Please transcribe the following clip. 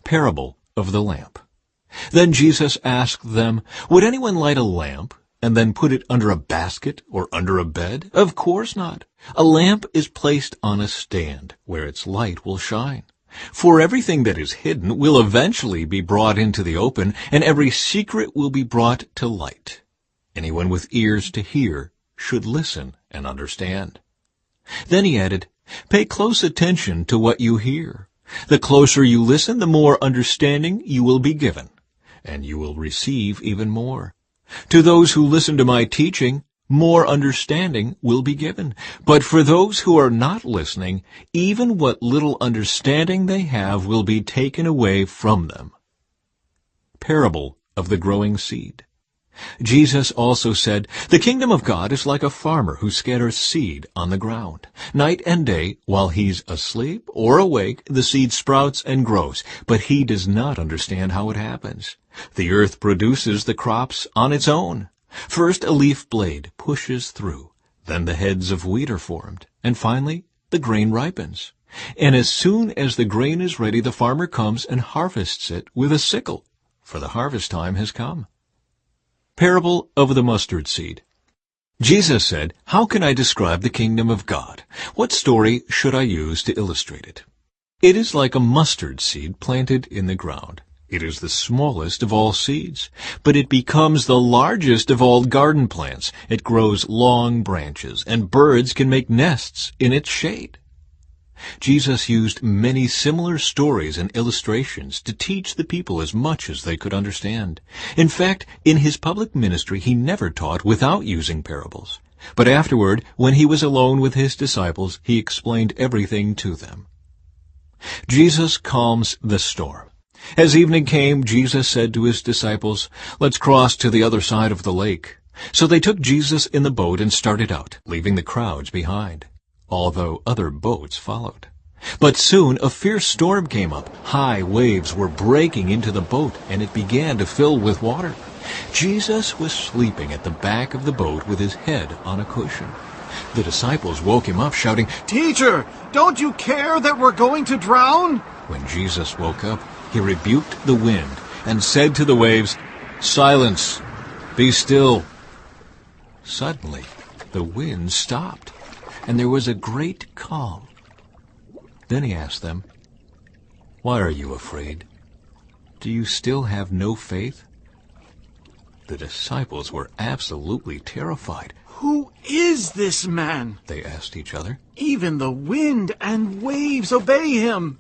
Parable of the lamp. Then Jesus asked them, "Would anyone light a lamp and then put it under a basket or under a bed? Of course not. A lamp is placed on a stand where its light will shine. For everything that is hidden will eventually be brought into the open, and every secret will be brought to light. Anyone with ears to hear should listen and understand." Then he added, "Pay close attention to what you hear. The closer you listen, the more understanding you will be given, and you will receive even more. To those who listen to my teaching, more understanding will be given. But for those who are not listening, even what little understanding they have will be taken away from them." Parable of the growing seed. Jesus also said, "The kingdom of God is like a farmer who scatters seed on the ground. Night and day, while he's asleep or awake, the seed sprouts and grows, but he does not understand how it happens. The earth produces the crops on its own. First a leaf blade pushes through, then the heads of wheat are formed, and finally the grain ripens. And as soon as the grain is ready, the farmer comes and harvests it with a sickle, for the harvest time has come." Parable of the mustard seed. Jesus said, "How can I describe the kingdom of God? What story should I use to illustrate it? It is like a mustard seed planted in the ground. It is the smallest of all seeds, but it becomes the largest of all garden plants. It grows long branches, and birds can make nests in its shade." Jesus used many similar stories and illustrations to teach the people as much as they could understand. In fact, in his public ministry, he never taught without using parables. But afterward, when he was alone with his disciples, he explained everything to them. Jesus calms the storm. As evening came, Jesus said to his disciples, "Let's cross to the other side of the lake." So they took Jesus in the boat and started out, leaving the crowds behind, although other boats followed. But soon a fierce storm came up. High waves were breaking into the boat, and it began to fill with water. Jesus was sleeping at the back of the boat with his head on a cushion. The disciples woke him up, shouting, "Teacher, don't you care that we're going to drown?" When Jesus woke up, he rebuked the wind and said to the waves, "Silence, be still." Suddenly, the wind stopped, and there was a great calm. Then he asked them, "Why are you afraid? Do you still have no faith?" The disciples were absolutely terrified. "Who is this man?" they asked each other. "Even the wind and waves obey him."